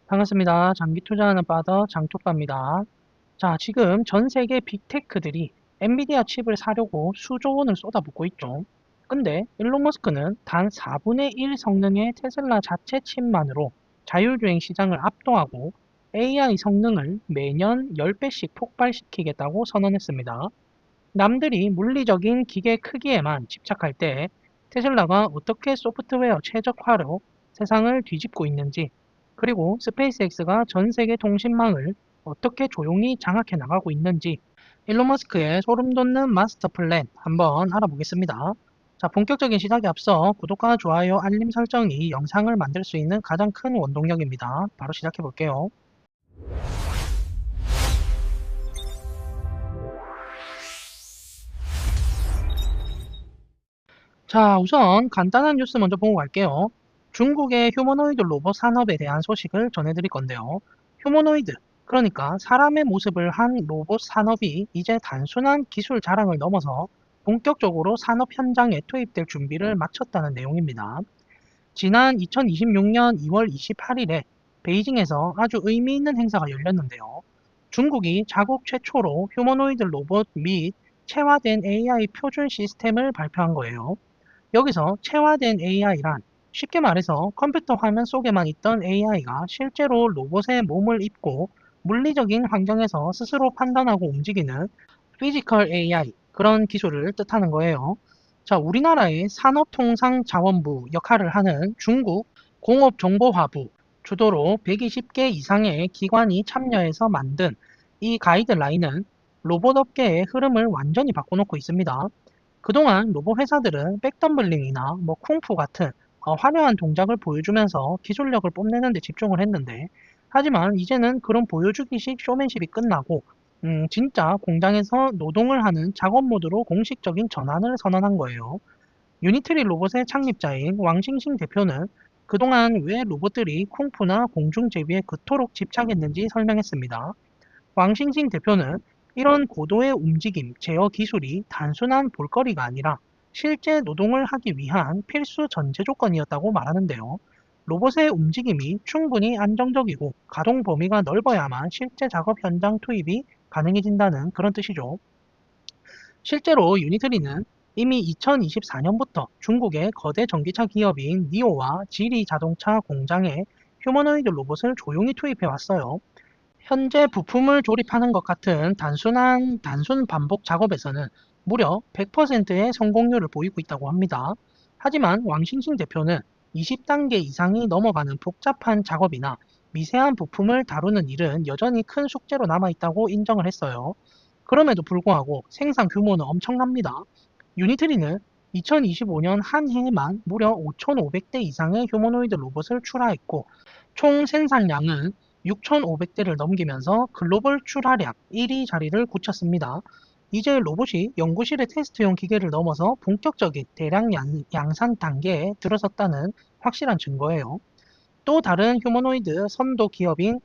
반갑습니다. 장기 투자하는 파더 장투빠입니다. 자, 지금 전 세계 빅테크들이 엔비디아 칩을 사려고 수조 원을 쏟아붓고 있죠. 근데 일론 머스크는 단 4분의 1 성능의 테슬라 자체 칩만으로 자율주행 시장을 압도하고 AI 성능을 매년 10배씩 폭발시키겠다고 선언했습니다. 남들이 물리적인 기계 크기에만 집착할 때 테슬라가 어떻게 소프트웨어 최적화로 세상을 뒤집고 있는지, 그리고 스페이스X가 전 세계 통신망을 어떻게 조용히 장악해 나가고 있는지, 일론 머스크의 소름 돋는 마스터 플랜 한번 알아보겠습니다. 자, 본격적인 시작에 앞서 구독과 좋아요, 알림 설정이 영상을 만들 수 있는 가장 큰 원동력입니다. 바로 시작해 볼게요. 자, 우선 간단한 뉴스 먼저 보고 갈게요. 중국의 휴머노이드 로봇 산업에 대한 소식을 전해드릴 건데요. 휴머노이드, 그러니까 사람의 모습을 한 로봇 산업이 이제 단순한 기술 자랑을 넘어서 본격적으로 산업 현장에 투입될 준비를 마쳤다는 내용입니다. 지난 2026년 2월 28일에 베이징에서 아주 의미 있는 행사가 열렸는데요. 중국이 자국 최초로 휴머노이드 로봇 및 체화된 AI 표준 시스템을 발표한 거예요. 여기서 체화된 AI란 쉽게 말해서 컴퓨터 화면 속에만 있던 AI가 실제로 로봇의 몸을 입고 물리적인 환경에서 스스로 판단하고 움직이는 피지컬 AI, 그런 기술을 뜻하는 거예요. 자, 우리나라의 산업통상자원부 역할을 하는 중국 공업정보화부 주도로 120개 이상의 기관이 참여해서 만든 이 가이드라인은 로봇 업계의 흐름을 완전히 바꿔놓고 있습니다. 그동안 로봇 회사들은 백덤블링이나 쿵푸 같은 화려한 동작을 보여주면서 기술력을 뽐내는 데 집중을 했는데, 하지만 이제는 그런 보여주기식 쇼맨십이 끝나고 진짜 공장에서 노동을 하는 작업 모드로 공식적인 전환을 선언한 거예요. 유니트리 로봇의 창립자인 왕싱싱 대표는 그동안 왜 로봇들이 쿵푸나 공중제비에 그토록 집착했는지 설명했습니다. 왕싱싱 대표는 이런 고도의 움직임, 제어 기술이 단순한 볼거리가 아니라 실제 노동을 하기 위한 필수 전제 조건이었다고 말하는데요. 로봇의 움직임이 충분히 안정적이고 가동 범위가 넓어야만 실제 작업 현장 투입이 가능해진다는 그런 뜻이죠. 실제로 유니트리는 이미 2024년부터 중국의 거대 전기차 기업인 니오와 지리 자동차 공장에 휴머노이드 로봇을 조용히 투입해 왔어요. 현재 부품을 조립하는 것 같은 단순 반복 작업에서는 무려 100%의 성공률을 보이고 있다고 합니다. 하지만 왕싱싱 대표는 20단계 이상이 넘어가는 복잡한 작업이나 미세한 부품을 다루는 일은 여전히 큰 숙제로 남아있다고 인정을 했어요. 그럼에도 불구하고 생산 규모는 엄청납니다. 유니트리는 2025년 한 해에만 무려 5,500대 이상의 휴머노이드 로봇을 출하했고, 총 생산량은 6,500대를 넘기면서 글로벌 출하량 1위 자리를 굳혔습니다. 이제 로봇이 연구실의 테스트용 기계를 넘어서 본격적인 대량 양산 단계에 들어섰다는 확실한 증거예요. 또 다른 휴머노이드 선도 기업인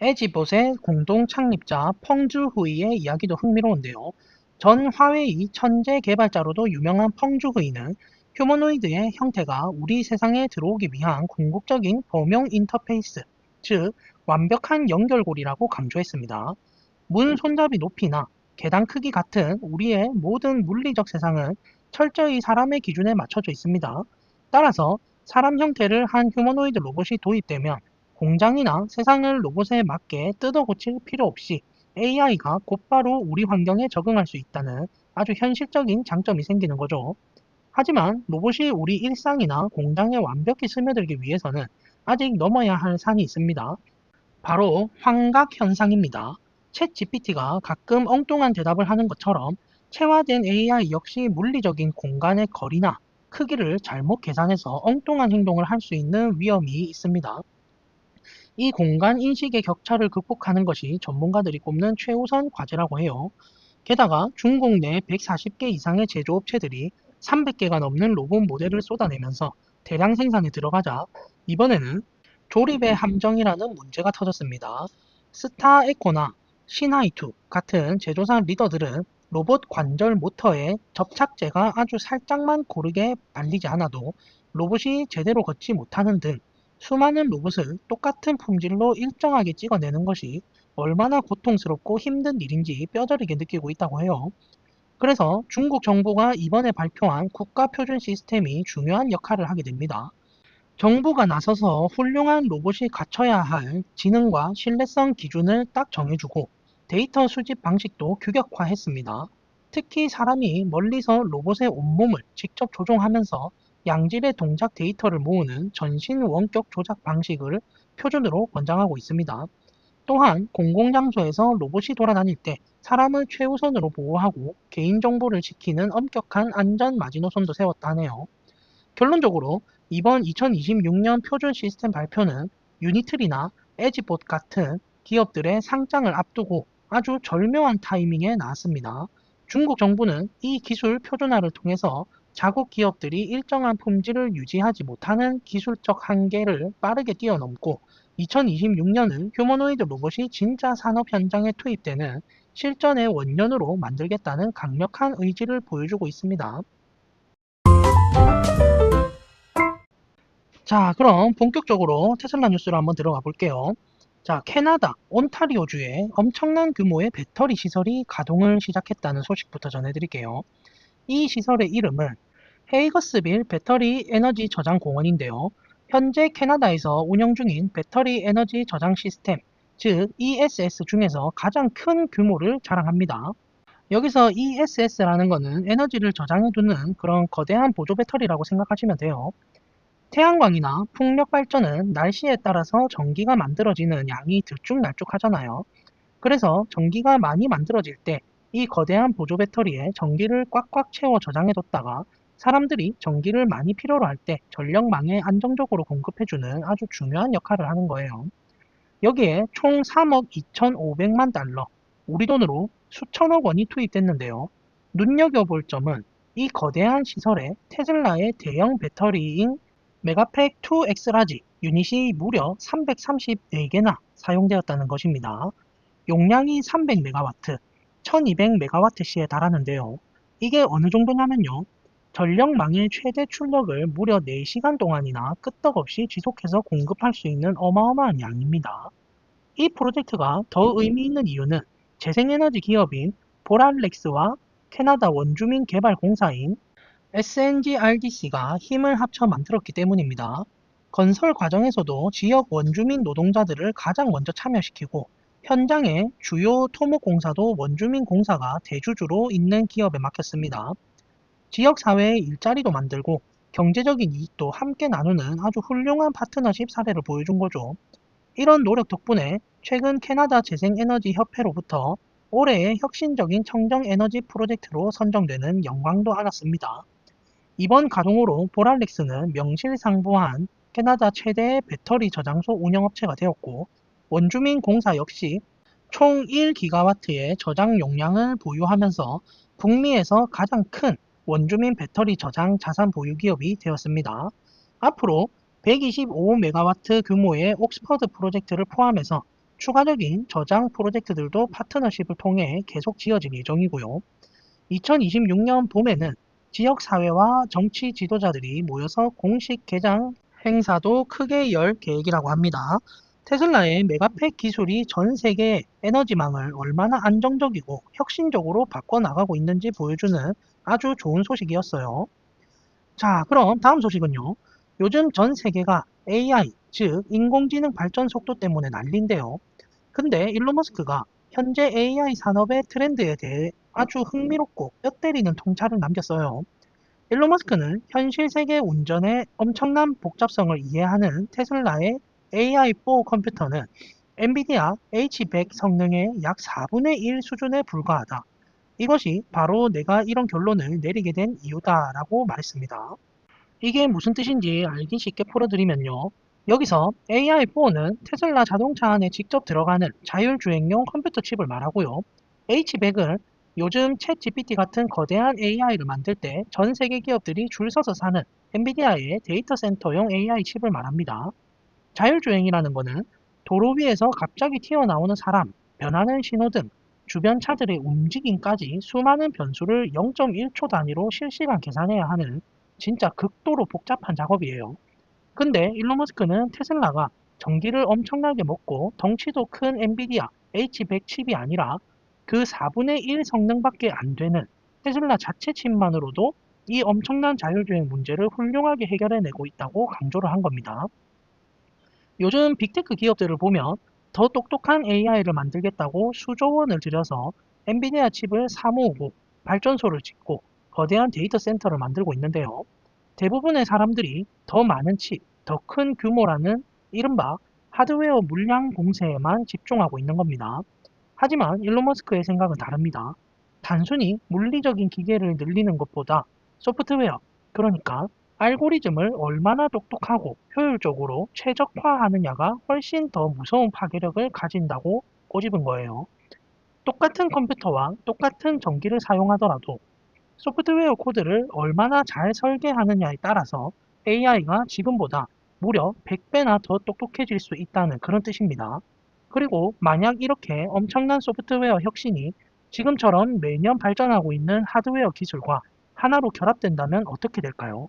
에지봇의 공동 창립자 펑주후이의 이야기도 흥미로운데요. 전 화웨이 천재 개발자로도 유명한 펑주후이는 휴머노이드의 형태가 우리 세상에 들어오기 위한 궁극적인 범용 인터페이스, 즉 완벽한 연결고리라고 강조했습니다. 문 손잡이 높이나 계단 크기 같은 우리의 모든 물리적 세상은 철저히 사람의 기준에 맞춰져 있습니다. 따라서 사람 형태를 한 휴머노이드 로봇이 도입되면 공장이나 세상을 로봇에 맞게 뜯어 고칠 필요 없이 AI가 곧바로 우리 환경에 적응할 수 있다는 아주 현실적인 장점이 생기는 거죠. 하지만 로봇이 우리 일상이나 공장에 완벽히 스며들기 위해서는 아직 넘어야 할 산이 있습니다. 바로 환각 현상입니다. 챗 GPT가 가끔 엉뚱한 대답을 하는 것처럼 체화된 AI 역시 물리적인 공간의 거리나 크기를 잘못 계산해서 엉뚱한 행동을 할 수 있는 위험이 있습니다. 이 공간 인식의 격차를 극복하는 것이 전문가들이 꼽는 최우선 과제라고 해요. 게다가 중국 내 140개 이상의 제조업체들이 300개가 넘는 로봇 모델을 쏟아내면서 대량 생산에 들어가자 이번에는 조립의 함정이라는 문제가 터졌습니다. 스타에코나 신하이투 같은 제조사 리더들은 로봇 관절 모터의 접착제가 아주 살짝만 고르게 발리지 않아도 로봇이 제대로 걷지 못하는 등 수많은 로봇을 똑같은 품질로 일정하게 찍어내는 것이 얼마나 고통스럽고 힘든 일인지 뼈저리게 느끼고 있다고 해요. 그래서 중국 정부가 이번에 발표한 국가표준 시스템이 중요한 역할을 하게 됩니다. 정부가 나서서 훌륭한 로봇이 갖춰야 할 지능과 신뢰성 기준을 딱 정해주고 데이터 수집 방식도 규격화했습니다. 특히 사람이 멀리서 로봇의 온몸을 직접 조종하면서 양질의 동작 데이터를 모으는 전신 원격 조작 방식을 표준으로 권장하고 있습니다. 또한 공공장소에서 로봇이 돌아다닐 때 사람을 최우선으로 보호하고 개인정보를 지키는 엄격한 안전 마지노선도 세웠다네요. 결론적으로 이번 2026년 표준 시스템 발표는 유니트리나 에지봇 같은 기업들의 상장을 앞두고 아주 절묘한 타이밍에 나왔습니다. 중국 정부는 이 기술 표준화를 통해서 자국 기업들이 일정한 품질을 유지하지 못하는 기술적 한계를 빠르게 뛰어넘고 2026년을 휴머노이드 로봇이 진짜 산업 현장에 투입되는 실전의 원년으로 만들겠다는 강력한 의지를 보여주고 있습니다. 자, 그럼 본격적으로 테슬라 뉴스로 한번 들어가 볼게요. 자, 캐나다 온타리오주에 엄청난 규모의 배터리 시설이 가동을 시작했다는 소식부터 전해드릴게요. 이 시설의 이름은 헤이거스빌 배터리 에너지 저장 공원인데요. 현재 캐나다에서 운영 중인 배터리 에너지 저장 시스템, 즉 ESS 중에서 가장 큰 규모를 자랑합니다. 여기서 ESS라는 것은 에너지를 저장해두는 그런 거대한 보조 배터리라고 생각하시면 돼요. 태양광이나 풍력 발전은 날씨에 따라서 전기가 만들어지는 양이 들쭉날쭉하잖아요. 그래서 전기가 많이 만들어질 때 이 거대한 보조 배터리에 전기를 꽉꽉 채워 저장해뒀다가 사람들이 전기를 많이 필요로 할 때 전력망에 안정적으로 공급해주는 아주 중요한 역할을 하는 거예요. 여기에 총 3억 2,500만 달러, 우리 돈으로 수천억 원이 투입됐는데요. 눈여겨볼 점은 이 거대한 시설에 테슬라의 대형 배터리인 메가팩 2X라지 유닛이 무려 334개나 사용되었다는 것입니다. 용량이 300메가와트, 1200메가와트시에 달하는데요. 이게 어느 정도냐면요. 전력망의 최대 출력을 무려 4시간 동안이나 끄떡없이 지속해서 공급할 수 있는 어마어마한 양입니다. 이 프로젝트가 더 의미 있는 이유는 재생에너지 기업인 보랄렉스와 캐나다 원주민 개발 공사인 SNGRDC가 힘을 합쳐 만들었기 때문입니다. 건설 과정에서도 지역 원주민 노동자들을 가장 먼저 참여시키고 현장의 주요 토목 공사도 원주민 공사가 대주주로 있는 기업에 맡겼습니다. 지역 사회의 일자리도 만들고 경제적인 이익도 함께 나누는 아주 훌륭한 파트너십 사례를 보여준 거죠. 이런 노력 덕분에 최근 캐나다 재생에너지 협회로부터 올해의 혁신적인 청정에너지 프로젝트로 선정되는 영광도 알았습니다. 이번 가동으로 보랄렉스는 명실상부한 캐나다 최대의 배터리 저장소 운영업체가 되었고 원주민 공사 역시 총 1기가와트의 저장 용량을 보유하면서 북미에서 가장 큰 원주민 배터리 저장 자산 보유 기업이 되었습니다. 앞으로 125메가와트 규모의 옥스퍼드 프로젝트를 포함해서 추가적인 저장 프로젝트들도 파트너십을 통해 계속 지어질 예정이고요. 2026년 봄에는 지역사회와 정치 지도자들이 모여서 공식 개장 행사도 크게 열 계획이라고 합니다. 테슬라의 메가팩 기술이 전 세계 에너지망을 얼마나 안정적이고 혁신적으로 바꿔나가고 있는지 보여주는 아주 좋은 소식이었어요. 자, 그럼 다음 소식은요. 요즘 전 세계가 AI, 즉 인공지능 발전 속도 때문에 난리인데요. 근데 일론 머스크가 현재 AI 산업의 트렌드에 대해 아주 흥미롭고 뼈 때리는 통찰을 남겼어요. 일론 머스크는 현실 세계 운전의 엄청난 복잡성을 이해하는 테슬라의 AI4 컴퓨터는 엔비디아 H100 성능의 약 4분의 1 수준에 불과하다. 이것이 바로 내가 이런 결론을 내리게 된 이유다라고 말했습니다. 이게 무슨 뜻인지 알기 쉽게 풀어드리면요. 여기서 AI4는 테슬라 자동차 안에 직접 들어가는 자율주행용 컴퓨터 칩을 말하고요. H100은 요즘 챗 GPT 같은 거대한 AI를 만들 때 전 세계 기업들이 줄 서서 사는 엔비디아의 데이터 센터용 AI 칩을 말합니다. 자율주행이라는 것은 도로 위에서 갑자기 튀어나오는 사람, 변하는 신호등, 주변 차들의 움직임까지 수많은 변수를 0.1초 단위로 실시간 계산해야 하는 진짜 극도로 복잡한 작업이에요. 근데 일론 머스크는 테슬라가 전기를 엄청나게 먹고 덩치도 큰 엔비디아 H100 칩이 아니라 그 4분의 1 성능밖에 안 되는 테슬라 자체 칩만으로도 이 엄청난 자율주행 문제를 훌륭하게 해결해내고 있다고 강조를 한 겁니다. 요즘 빅테크 기업들을 보면 더 똑똑한 AI를 만들겠다고 수조 원을 들여서 엔비디아 칩을 사모으고 발전소를 짓고 거대한 데이터 센터를 만들고 있는데요. 대부분의 사람들이 더 많은 칩, 더 큰 규모라는 이른바 하드웨어 물량 공세에만 집중하고 있는 겁니다. 하지만 일론 머스크의 생각은 다릅니다. 단순히 물리적인 기계를 늘리는 것보다 소프트웨어, 그러니까 알고리즘을 얼마나 똑똑하고 효율적으로 최적화하느냐가 훨씬 더 무서운 파괴력을 가진다고 꼬집은 거예요. 똑같은 컴퓨터와 똑같은 전기를 사용하더라도 소프트웨어 코드를 얼마나 잘 설계하느냐에 따라서 AI가 지금보다 무려 100배나 더 똑똑해질 수 있다는 그런 뜻입니다. 그리고 만약 이렇게 엄청난 소프트웨어 혁신이 지금처럼 매년 발전하고 있는 하드웨어 기술과 하나로 결합된다면 어떻게 될까요?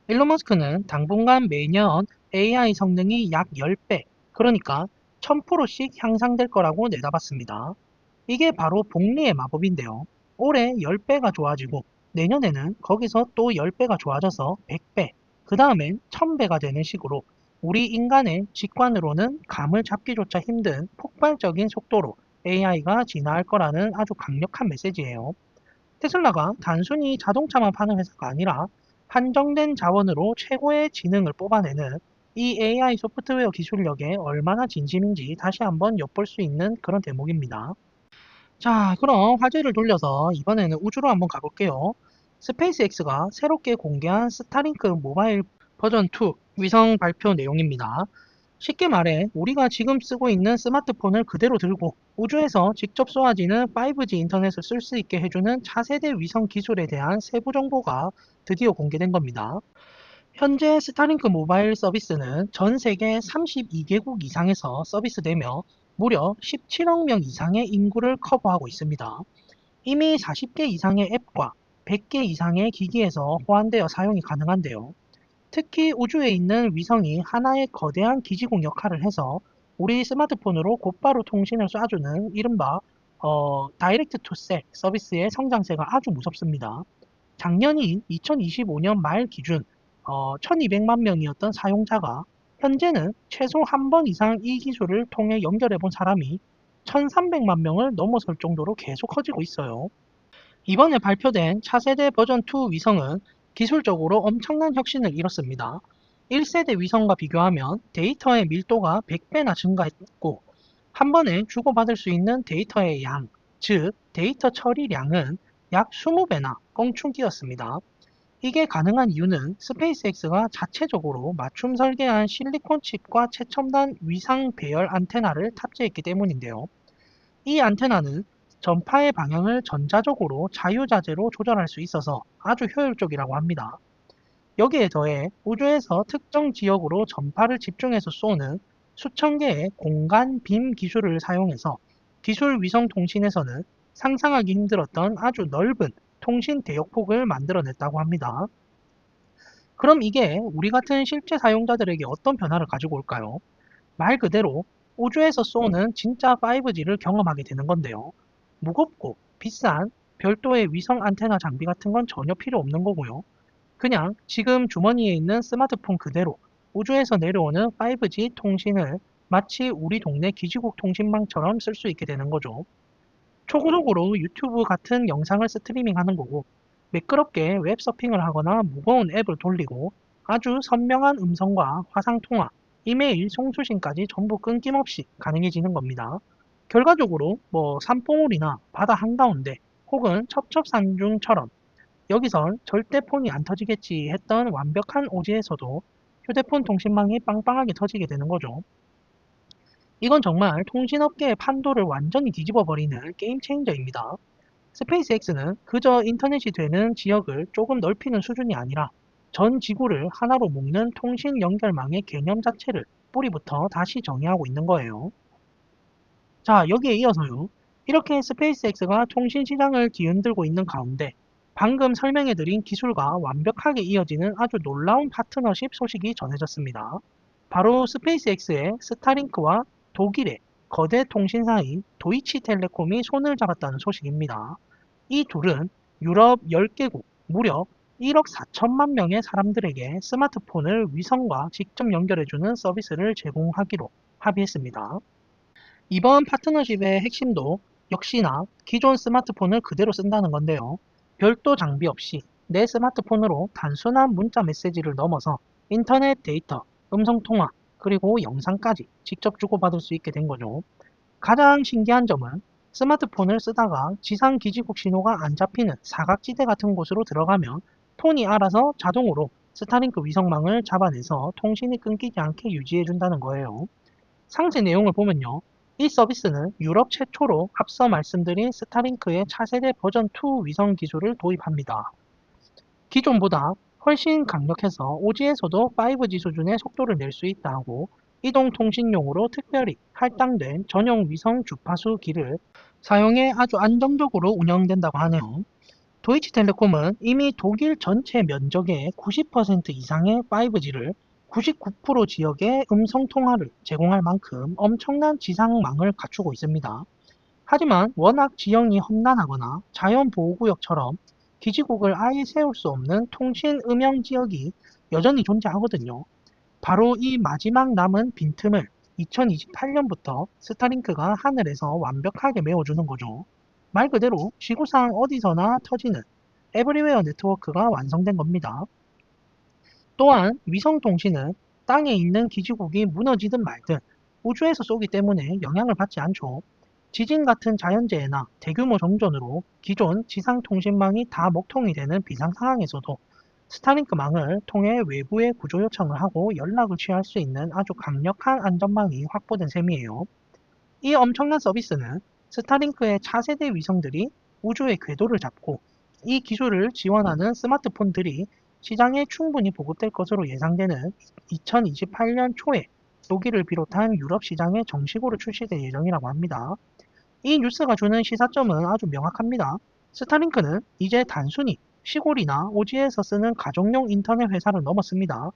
일론 머스크는 당분간 매년 AI 성능이 약 10배, 그러니까 1000%씩 향상될 거라고 내다봤습니다. 이게 바로 복리의 마법인데요. 올해 10배가 좋아지고 내년에는 거기서 또 10배가 좋아져서 100배, 그 다음엔 1000배가 되는 식으로 우리 인간의 직관으로는 감을 잡기조차 힘든 폭발적인 속도로 AI가 진화할 거라는 아주 강력한 메시지예요. 테슬라가 단순히 자동차만 파는 회사가 아니라 한정된 자원으로 최고의 지능을 뽑아내는 이 AI 소프트웨어 기술력에 얼마나 진심인지 다시 한번 엿볼 수 있는 그런 대목입니다. 자, 그럼 화제를 돌려서 이번에는 우주로 한번 가볼게요. 스페이스X가 새롭게 공개한 스타링크 모바일 버전 2 위성 발표 내용입니다. 쉽게 말해 우리가 지금 쓰고 있는 스마트폰을 그대로 들고 우주에서 직접 쏘아지는 5G 인터넷을 쓸 수 있게 해주는 차세대 위성 기술에 대한 세부 정보가 드디어 공개된 겁니다. 현재 스타링크 모바일 서비스는 전 세계 32개국 이상에서 서비스되며 무려 17억 명 이상의 인구를 커버하고 있습니다. 이미 40개 이상의 앱과 100개 이상의 기기에서 호환되어 사용이 가능한데요. 특히 우주에 있는 위성이 하나의 거대한 기지국 역할을 해서 우리 스마트폰으로 곧바로 통신을 쏴주는 이른바 다이렉트 투 셀 서비스의 성장세가 아주 무섭습니다. 작년인 2025년 말 기준 1200만 명이었던 사용자가 현재는 최소 한 번 이상 이 기술을 통해 연결해 본 사람이 1300만 명을 넘어설 정도로 계속 커지고 있어요. 이번에 발표된 차세대 버전 2 위성은 기술적으로 엄청난 혁신을 이뤘습니다. 1세대 위성과 비교하면 데이터의 밀도가 100배나 증가했고 한 번에 주고받을 수 있는 데이터의 양, 즉 데이터 처리량은 약 20배나 껑충 뛰었습니다. 이게 가능한 이유는 스페이스X가 자체적으로 맞춤 설계한 실리콘 칩과 최첨단 위상 배열 안테나를 탑재했기 때문인데요. 이 안테나는 전파의 방향을 전자적으로 자유자재로 조절할 수 있어서 아주 효율적이라고 합니다. 여기에 더해 우주에서 특정 지역으로 전파를 집중해서 쏘는 수천 개의 공간 빔 기술을 사용해서 기술 위성 통신에서는 상상하기 힘들었던 아주 넓은 통신 대역폭을 만들어냈다고 합니다. 그럼 이게 우리 같은 실제 사용자들에게 어떤 변화를 가지고 올까요? 말 그대로 우주에서 쏘는 진짜 5G를 경험하게 되는 건데요. 무겁고 비싼 별도의 위성 안테나 장비 같은 건 전혀 필요 없는 거고요. 그냥 지금 주머니에 있는 스마트폰 그대로 우주에서 내려오는 5G 통신을 마치 우리 동네 기지국 통신망처럼 쓸 수 있게 되는 거죠. 초고속으로 유튜브 같은 영상을 스트리밍하는 거고, 매끄럽게 웹서핑을 하거나 무거운 앱을 돌리고 아주 선명한 음성과 화상통화, 이메일 송수신까지 전부 끊김없이 가능해지는 겁니다. 결과적으로 산봉우리나 바다 한가운데 혹은 첩첩산중처럼 여기선 절대 폰이 안 터지겠지 했던 완벽한 오지에서도 휴대폰 통신망이 빵빵하게 터지게 되는 거죠. 이건 정말 통신업계의 판도를 완전히 뒤집어 버리는 게임 체인저입니다. 스페이스X는 그저 인터넷이 되는 지역을 조금 넓히는 수준이 아니라 전 지구를 하나로 묶는 통신 연결망의 개념 자체를 뿌리부터 다시 정의하고 있는 거예요. 자, 여기에 이어서요. 이렇게 스페이스X가 통신 시장을 뒤흔들고 있는 가운데 방금 설명해드린 기술과 완벽하게 이어지는 아주 놀라운 파트너십 소식이 전해졌습니다. 바로 스페이스X의 스타링크와 독일의 거대 통신사인 도이치텔레콤이 손을 잡았다는 소식입니다. 이 둘은 유럽 10개국 무려 1억 4천만 명의 사람들에게 스마트폰을 위성과 직접 연결해주는 서비스를 제공하기로 합의했습니다. 이번 파트너십의 핵심도 역시나 기존 스마트폰을 그대로 쓴다는 건데요. 별도 장비 없이 내 스마트폰으로 단순한 문자 메시지를 넘어서 인터넷 데이터, 음성통화, 그리고 영상까지 직접 주고받을 수 있게 된 거죠. 가장 신기한 점은 스마트폰을 쓰다가 지상 기지국 신호가 안 잡히는 사각지대 같은 곳으로 들어가면 폰이 알아서 자동으로 스타링크 위성망을 잡아내서 통신이 끊기지 않게 유지해준다는 거예요. 상세 내용을 보면요. 이 서비스는 유럽 최초로 앞서 말씀드린 스타링크의 차세대 버전 2 위성 기술을 도입합니다. 기존보다 훨씬 강력해서 오지에서도 5G 수준의 속도를 낼 수 있다고 이동통신용으로 특별히 할당된 전용 위성 주파수기를 사용해 아주 안정적으로 운영된다고 하네요. 도이치텔레콤은 이미 독일 전체 면적의 90% 이상의 5G를 99% 지역의 음성통화를 제공할 만큼 엄청난 지상망을 갖추고 있습니다. 하지만 워낙 지형이 험난하거나 자연보호구역처럼 기지국을 아예 세울 수 없는 통신 음영 지역이 여전히 존재하거든요. 바로 이 마지막 남은 빈틈을 2028년부터 스타링크가 하늘에서 완벽하게 메워주는 거죠. 말 그대로 지구상 어디서나 터지는 에브리웨어 네트워크가 완성된 겁니다. 또한 위성통신은 땅에 있는 기지국이 무너지든 말든 우주에서 쏘기 때문에 영향을 받지 않죠. 지진 같은 자연재해나 대규모 정전으로 기존 지상통신망이 다 먹통이 되는 비상 상황에서도 스타링크망을 통해 외부에 구조 요청을 하고 연락을 취할 수 있는 아주 강력한 안전망이 확보된 셈이에요. 이 엄청난 서비스는 스타링크의 차세대 위성들이 우주의 궤도를 잡고 이 기술을 지원하는 스마트폰들이 시장에 충분히 보급될 것으로 예상되는 2028년 초에 독일을 비롯한 유럽 시장에 정식으로 출시될 예정이라고 합니다. 이 뉴스가 주는 시사점은 아주 명확합니다. 스타링크는 이제 단순히 시골이나 오지에서 쓰는 가정용 인터넷 회사를 넘었습니다.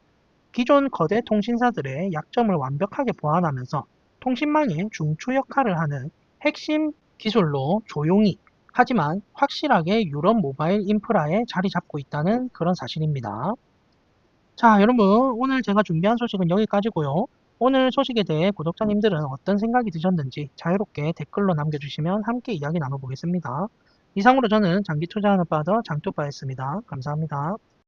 기존 거대 통신사들의 약점을 완벽하게 보완하면서 통신망의 중추 역할을 하는 핵심 기술로 조용히 하지만 확실하게 유럽 모바일 인프라에 자리 잡고 있다는 그런 사실입니다. 자, 여러분, 오늘 제가 준비한 소식은 여기까지고요. 오늘 소식에 대해 구독자님들은 어떤 생각이 드셨는지 자유롭게 댓글로 남겨주시면 함께 이야기 나눠보겠습니다. 이상으로 저는 장기 투자하는 파더 장투파였습니다. 감사합니다.